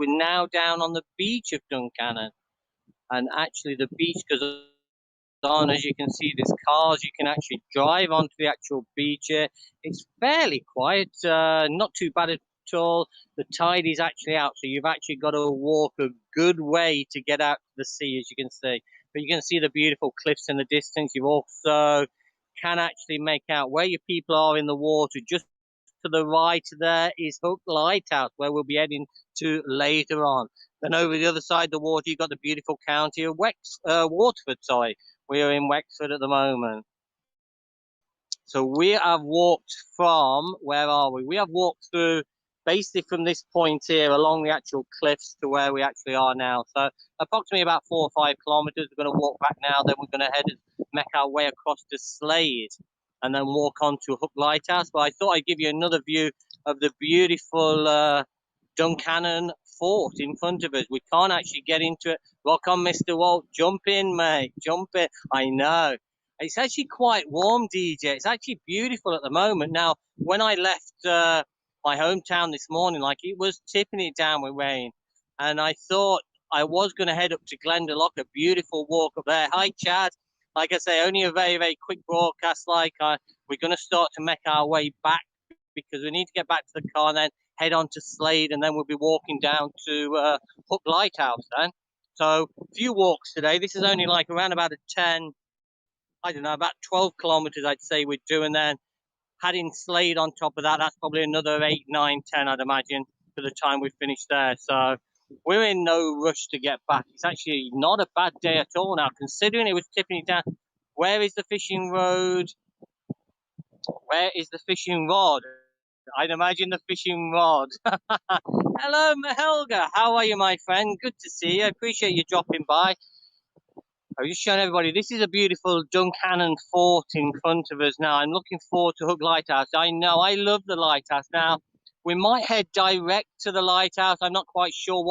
we're now down on the beach of Duncannon. And actually the beach goes on, as you can see, there's cars, you can actually drive onto the actual beach here. It's fairly quiet, not too bad at all. The tide is actually out, so you've actually got to walk a good way to get out to the sea, as you can see. But you can see the beautiful cliffs in the distance. You also can actually make out where your people are in the water. Just to the right there is Hook Lighthouse, where we'll be heading to later on. Then over the other side of the water, you've got the beautiful county of Waterford, sorry. We are in Wexford at the moment. So we have walked from, where are we? We have walked through basically from this point here along the actual cliffs to where we actually are now. So approximately about 4 or 5 kilometers. We're going to walk back now, then we're going to head and make our way across to Slade and then walk on to Hook Lighthouse. But I thought I'd give you another view of the beautiful Duncannon fort in front of us. We can't actually get into it. Rock on, Mr. Walt. Jump in, mate. Jump in. I know. It's actually quite warm, DJ. It's actually beautiful at the moment. Now, when I left my hometown this morning, like it was tipping it down with rain. And I thought I was going to head up to Glendalough, a beautiful walk up there. Hi, Chad. Like I say, only a very, very quick broadcast. We're going to start to make our way back because we need to get back to the car and then head on to Slade, and then we'll be walking down to Hook Lighthouse then. So a few walks today. This is only like around about a 10, I don't know, about 12 kilometers, I'd say we're doing then. Heading Slade on top of that, that's probably another 8, 9, 10, I'd imagine, for the time we finish there. So we're in no rush to get back. It's actually not a bad day at all now, considering it was tipping it down. Where is the fishing road? Where is the fishing rod? I'd imagine the fishing rod. Hello, Helga. How are you, my friend? Good to see you. I appreciate you dropping by. I was just showing everybody, this is a beautiful Duncannon fort in front of us now. I'm looking forward to Hook Lighthouse. I know, I love the lighthouse. Now, we might head direct to the lighthouse. I'm not quite sure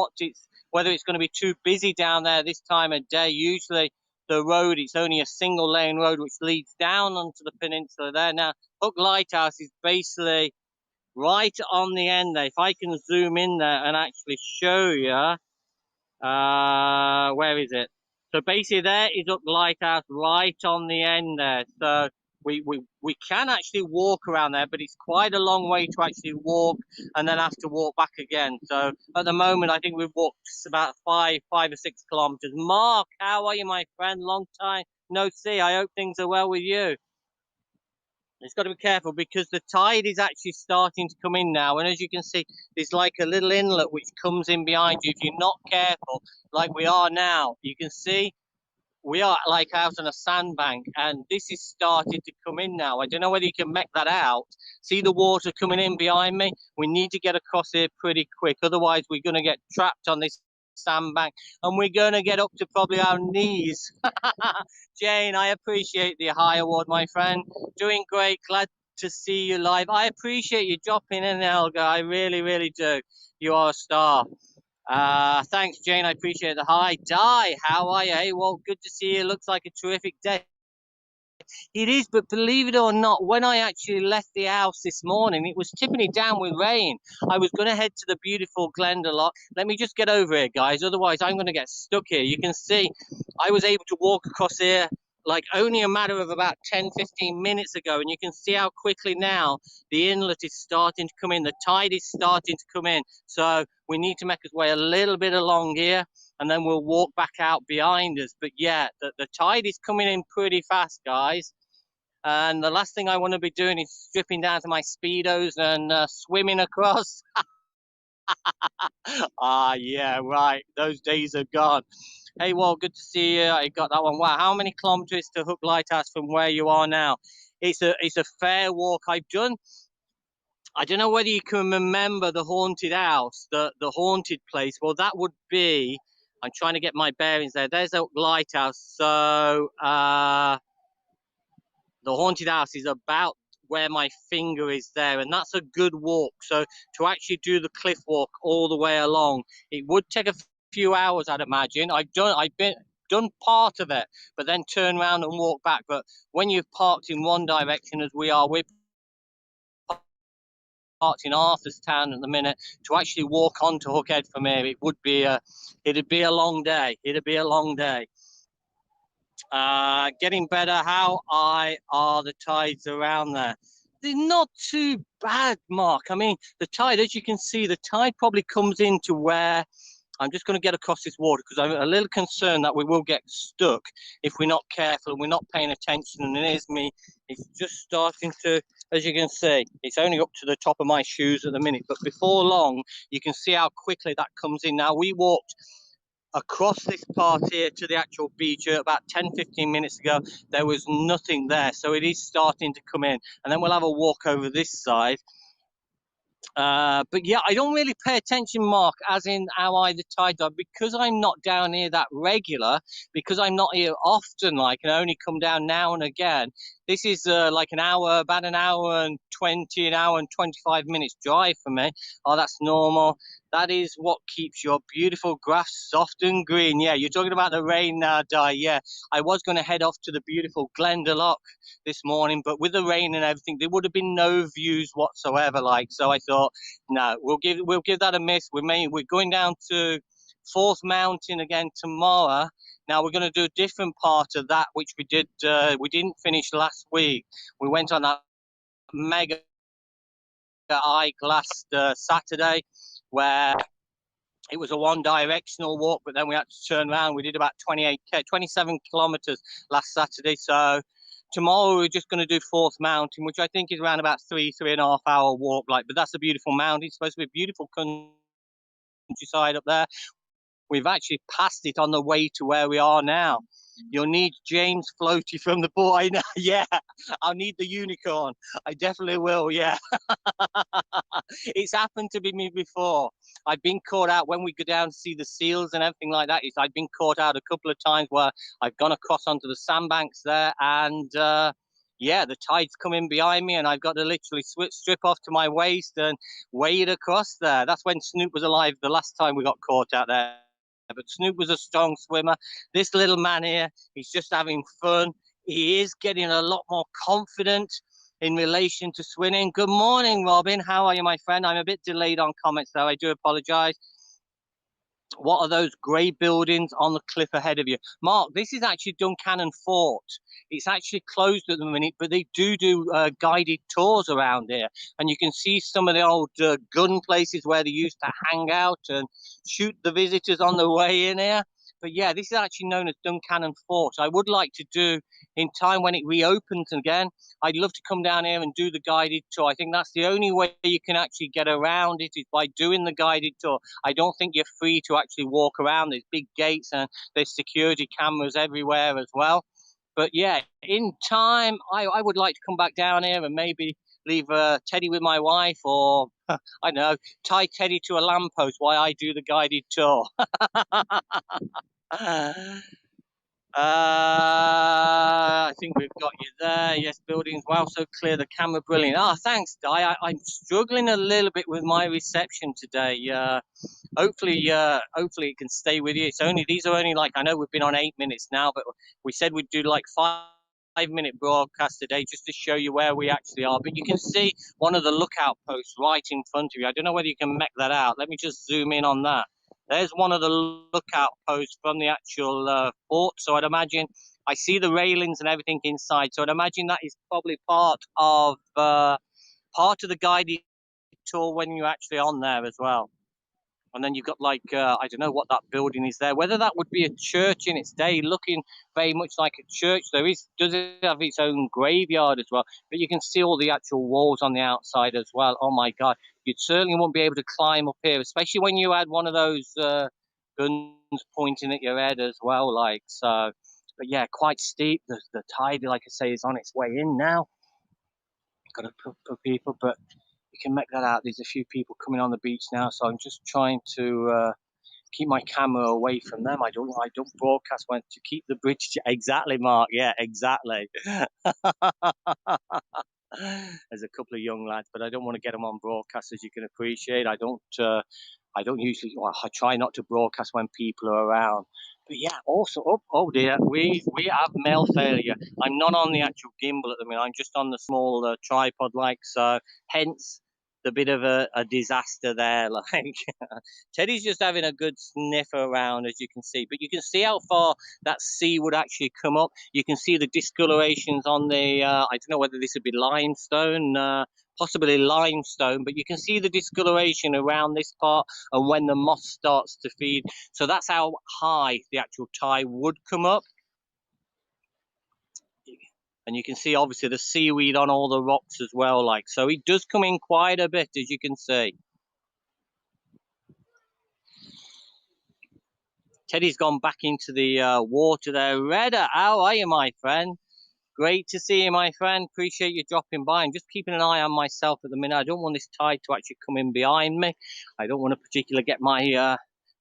whether it's going to be too busy down there this time of day. Usually the road, it's only a single lane road which leads down onto the peninsula there. Now, Hook Lighthouse is basically right on the end there. If I can zoom in there and actually show you, where is it? So basically there is Hook Lighthouse right on the end there. So we can actually walk around there, but it's quite a long way to actually walk and then have to walk back again. So at the moment, I think we've walked about 5 or 6 kilometers. Mark, how are you, my friend? Long time no see. I hope things are well with you. It's got to be careful because the tide is actually starting to come in now. And as you can see, there's like a little inlet which comes in behind you. If you're not careful, like we are now, you can see we are like out on a sandbank and this is starting to come in now. I don't know whether you can make that out. See the water coming in behind me? We need to get across here pretty quick. Otherwise, we're going to get trapped on this sandbank and we're going to get up to probably our knees. Jane, I appreciate the high award, my friend. Doing great. Glad to see you live. I appreciate you dropping in, Helga. I really, really do. You are a star. Thanks, Jane. I appreciate the hi. Di, how are you? Hey, well, good to see you. Looks like a terrific day. It is, but believe it or not, when I actually left the house this morning, it was tipping it down with rain. I was going to head to the beautiful Glendalough. Let me just get over here, guys. Otherwise, I'm going to get stuck here. You can see I was able to walk across here like only a matter of about 10, 15 minutes ago. And you can see how quickly now the inlet is starting to come in. The tide is starting to come in. So we need to make us way a little bit along here and then we'll walk back out behind us. But yeah, the tide is coming in pretty fast, guys. And the last thing I want to be doing is stripping down to my Speedos and swimming across. Yeah, right. Those days are gone. Hey, well, good to see you. I got that one. Wow, how many kilometers to Hook Lighthouse from where you are now? It's a fair walk I've done. I don't know whether you can remember the haunted house, the haunted place. Well, that would be, I'm trying to get my bearings there. There's Hook Lighthouse. So the haunted house is about where my finger is there, and that's a good walk. So to actually do the cliff walk all the way along, it would take a few hours, I'd imagine. I've done part of it, but then turn around and walk back. But when you've parked in one direction, as we are, we're in Arthurstown at the minute, to actually walk onto Hookhead from here, it'd be a long day. It'd be a long day. Getting better. How high are the tides around there? They're not too bad, Mark. I mean, the tide, as you can see, the tide probably comes into where I'm just going to get across this water because I'm a little concerned that we will get stuck if we're not careful and we're not paying attention. And it is me. It's just starting to, as you can see, it's only up to the top of my shoes at the minute. But before long, you can see how quickly that comes in. Now, we walked across this part here to the actual beach about 10-15 minutes ago. There was nothing there, so it is starting to come in, and then we'll have a walk over this side. But yeah, I don't really pay attention, Mark, as in how high the tides are, because I'm not down here that regular, because I'm not here often, like, and I only come down now and again. This is like about an hour and 20, an hour and 25 minutes drive for me. Oh, that's normal. That is what keeps your beautiful grass soft and green. Yeah, you're talking about the rain now, Di. Yeah, I was going to head off to the beautiful Glendalough this morning, but with the rain and everything, there would have been no views whatsoever. Like, so I thought, no, we'll give that a miss. We're going down to Fourth Mountain again tomorrow. Now we're going to do a different part of that, which we didn't finish last week. We went on that mega hike last Saturday, where it was a one-directional walk, but then we had to turn around. We did about 27 kilometers last Saturday. So tomorrow we're just going to do Fourth Mountain, which I think is around about 3.5 hour walk. Like, but that's a beautiful mountain. It's supposed to be a beautiful countryside up there. We've actually passed it on the way to where we are now. You'll need James Floaty from the boy now. Yeah, I'll need the unicorn. I definitely will. Yeah. It's happened to me before. I've been caught out when we go down to see the seals and everything like that. I've been caught out a couple of times where I've gone across onto the sandbanks there, and yeah, the tide's coming behind me, and I've got to literally strip off to my waist and wade across there. That's when Snoop was alive the last time we got caught out there. But Snoop was a strong swimmer. This little man here, he's just having fun. He is getting a lot more confident in relation to swimming. Good morning, Robin. How are you, my friend? I'm a bit delayed on comments, though. I do apologize. What are those grey buildings on the cliff ahead of you? Mark, this is actually Duncannon Fort. It's actually closed at the minute, but they do guided tours around here. And you can see some of the old gun places where they used to hang out and shoot the visitors on the way in here. But yeah, this is actually known as Duncannon Fort. I would like to do, in time when it reopens again, I'd love to come down here and do the guided tour. I think that's the only way you can actually get around it, is by doing the guided tour. I don't think you're free to actually walk around. There's big gates and there's security cameras everywhere as well. But yeah, in time, I would like to come back down here and maybe leave Teddy with my wife, or I don't know, tie Teddy to a lamppost while I do the guided tour. I think we've got you there. Yes, buildings. Wow, so clear. The camera, brilliant. Thanks, Di. I'm struggling a little bit with my reception today. Hopefully it can stay with you. These are only, like, I know we've been on 8 minutes now, but we said we'd do like 5 minute broadcast today just to show you where we actually are. But you can see one of the lookout posts right in front of you. I don't know whether you can make that out. Let me just zoom in on that. There's one of the lookout posts from the actual fort. So I'd imagine, I see the railings and everything inside. So I'd imagine that is probably part of the guided tour when you're actually on there as well. And then you've got, like, I don't know what that building is there, whether that would be a church in its day, looking very much like a church. Does it have its own graveyard as well? But you can see all the actual walls on the outside as well. Oh my God, you certainly won't be able to climb up here, especially when you had one of those guns pointing at your head as well, like so. But yeah, quite steep. The tide, like I say, is on its way in now. Got to put people, but you can make that out. There's a few people coming on the beach now, so I'm just trying to keep my camera away from them. I don't broadcast when to keep the bridge. Exactly, Mark. Yeah, exactly. There's a couple of young lads, but I don't want to get them on broadcast, as you can appreciate. I don't usually. Well, I try not to broadcast when people are around. But yeah, also, oh dear, we have mail failure. I'm not on the actual gimbal at the minute. I'm just on the small tripod, like so. Hence the bit of a disaster there. Like Teddy's just having a good sniff around, as you can see. But you can see how far that sea would actually come up. You can see the discolorations on the, I don't know whether this would be limestone, possibly limestone, but you can see the discoloration around this part and when the moss starts to feed. So that's how high the actual tide would come up. And you can see obviously the seaweed on all the rocks as well, like, so it does come in quite a bit, as you can see. Teddy's gone back into the water there. Redder, how are you, my friend? Great to see you, my friend. Appreciate you dropping by. I'm just keeping an eye on myself at the minute. I don't want this tide to actually come in behind me. I don't want to particularly get my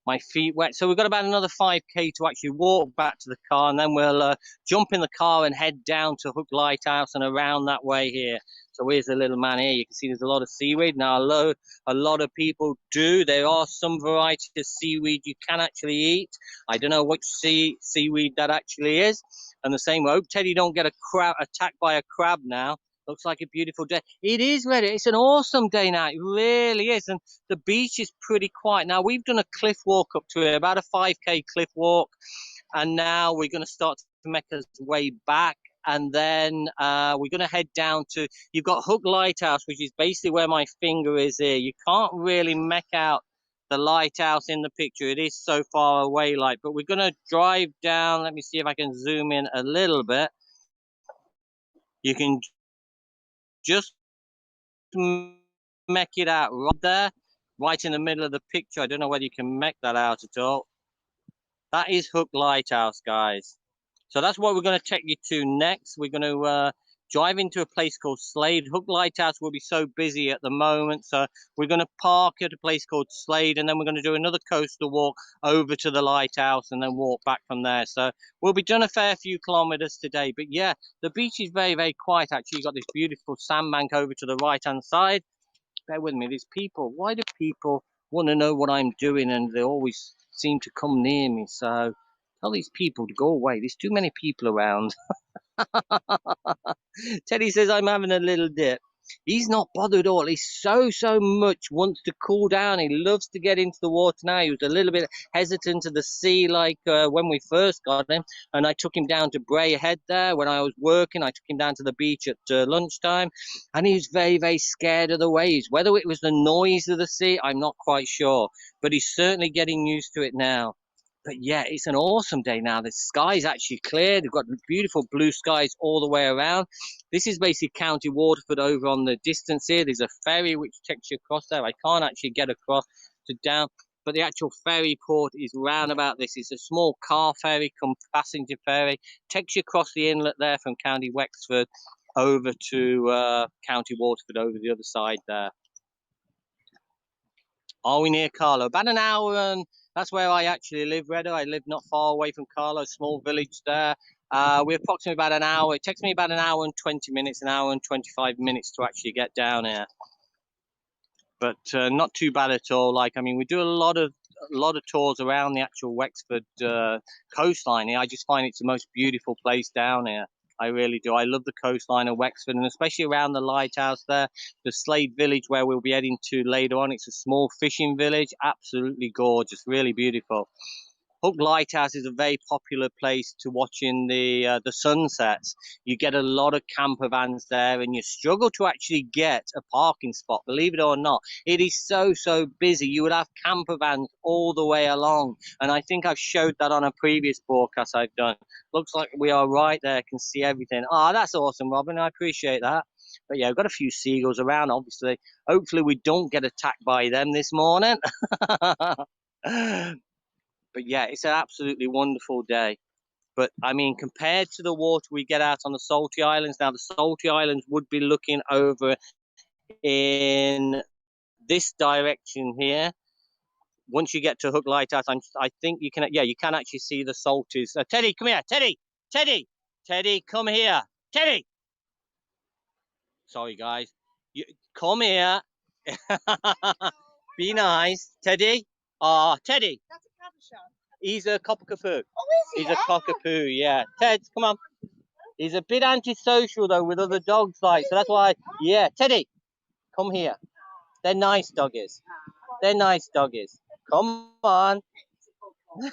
my feet wet. So we've got about another 5k to actually walk back to the car, and then we'll jump in the car and head down to Hook Lighthouse and around that way here. So here's the little man here. You can see there's a lot of seaweed. Now, a lot of people do. There are some varieties of seaweed you can actually eat. I don't know which seaweed that actually is. And the same, I hope Teddy don't get attacked by a crab now. Looks like a beautiful day. It is, Ready. It's an awesome day now. It really is. And the beach is pretty quiet. Now, we've done a cliff walk up to it, about a 5k cliff walk. And now we're going to start to make our way back. And then we're going to head down to, you've got Hook Lighthouse, which is basically where my finger is here. You can't really make out the lighthouse in the picture. It is so far away, like, but we're going to drive down. Let me see if I can zoom in a little bit. You can just make it out right there, right in the middle of the picture. I don't know whether you can make that out at all. That is Hook Lighthouse, guys. So that's what we're going to take you to next. We're going to drive into a place called Slade. Hook Lighthouse will be so busy at the moment, so we're going to park at a place called Slade, and then we're going to do another coastal walk over to the lighthouse and then walk back from there. So we'll be done a fair few kilometers today. But yeah, the beach is very, very quiet, actually. You've got this beautiful sandbank over to the right-hand side. Bear with me, these people. Why do people want to know what I'm doing, and they always seem to come near me? So tell these people to go away. There's too many people around. Teddy says I'm having a little dip. He's not bothered at all. He so much wants to cool down. He loves to get into the water now. He was a little bit hesitant to the sea, like when we first got him. And I took him down to Bray Head there when I was working. I took him down to the beach at lunchtime. And he was very, very scared of the waves. Whether it was the noise of the sea, I'm not quite sure. But he's certainly getting used to it now. But yeah, it's an awesome day now. The sky's actually clear. They've got beautiful blue skies all the way around. This is basically County Waterford over on the distance here. There's a ferry which takes you across there. I can't actually get across to down, but the actual ferry port is round about this. It's a small car ferry, come passenger ferry. Takes you across the inlet there from County Wexford over to County Waterford over the other side there. Are we near Carlo? About an hour, and that's where I actually live, Redder. I live not far away from Carlo, small village there. We're approximately about an hour. It takes me about an hour and 20 minutes, an hour and 25 minutes to actually get down here. But not too bad at all. Like, I mean, we do a lot of tours around the actual Wexford coastline here. I just find it's the most beautiful place down here. I really do. I love the coastline of Wexford, and especially around the lighthouse there, the Slade village where we'll be heading to later on. It's a small fishing village, absolutely gorgeous, really beautiful. Hook Lighthouse is a very popular place to watch in the sunsets. You get a lot of camper vans there, and you struggle to actually get a parking spot, believe it or not. It is so busy. You would have camper vans all the way along, and I think I've showed that on a previous broadcast I've done. Looks like we are right there, can see everything. Oh, that's awesome, Robin. I appreciate that. But yeah, I've got a few seagulls around, obviously. Hopefully we don't get attacked by them this morning. But yeah, it's an absolutely wonderful day. But I mean, compared to the water we get out on the Salty Islands, now the Salty Islands would be looking over in this direction here. Once you get to Hook Lighthouse, I think you can, yeah, you can actually see the Salties. Teddy, come here, Teddy, come here, Teddy. Sorry, guys. Come here. Be nice, Teddy. Teddy. That's a capuchin. He's a cockapoo. Oh, is he? He's a cockapoo, yeah. Ted, come on. He's a bit antisocial though with other dogs, like, so that's why. Yeah, Teddy, come here. They're nice doggies. They're nice doggies. Come on.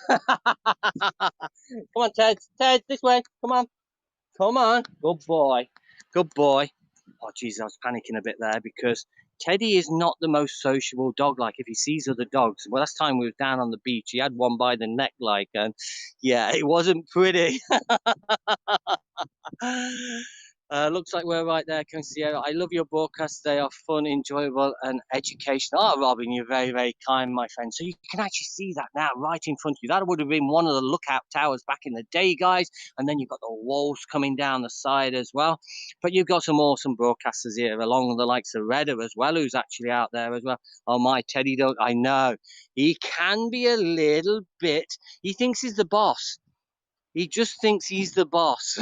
Come on, Ted. Ted, this way. Come on. Come on. Good boy. Good boy. Oh, jeez, I was panicking a bit there because Teddy is not the most sociable dog. Like, if he sees other dogs, well, last time we were down on the beach, he had one by the neck, like, and yeah, it wasn't pretty. Looks like we're right there, Concierge. I love your broadcasts. They are fun, enjoyable, and educational. Oh, Robin, you're very, very kind, my friend. So you can actually see that now right in front of you. That would have been one of the lookout towers back in the day, guys. And then you've got the walls coming down the side as well. But you've got some awesome broadcasters here, along with the likes of Redder as well, who's actually out there as well. Oh, my Teddy dog, I know. He can be a little bit, he thinks he's the boss. He just thinks he's the boss.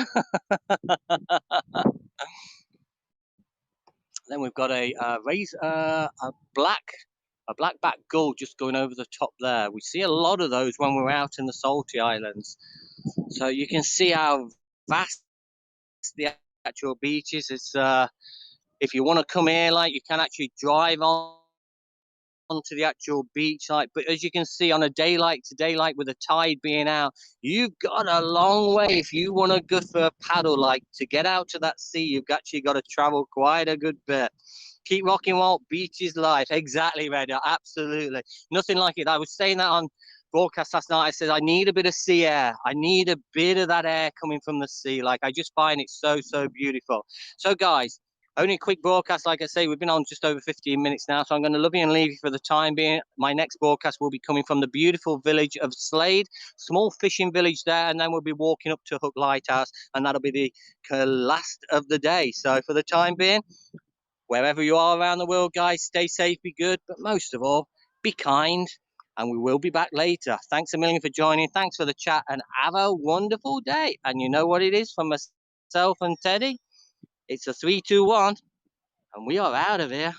Then we've got a black back gull just going over the top there. We see a lot of those when we're out in the salty islands. So you can see how vast the actual beach is. It's if you want to come here, like, you can actually drive on onto the actual beach, like, but as you can see, on a daylight to daylight with the tide being out, you've got a long way. If you want to go for a paddle, like, to get out to that sea, you've actually got to travel quite a good bit. Keep rocking, Walt. Beach is life. Exactly, Redder. Absolutely. Nothing like it. I was saying that on broadcast last night. I said, I need a bit of sea air. I need a bit of that air coming from the sea. Like, I just find it so, so beautiful. So, guys, only a quick broadcast. Like I say, we've been on just over 15 minutes now, so I'm going to love you and leave you for the time being. My next broadcast will be coming from the beautiful village of Slade, small fishing village there, and then we'll be walking up to Hook Lighthouse, and that'll be the last of the day. So for the time being, wherever you are around the world, guys, stay safe, be good, but most of all, be kind, and we will be back later. Thanks a million for joining. Thanks for the chat, and have a wonderful day. And you know what it is from myself and Teddy? It's a 3, 2, 1, and we are out of here.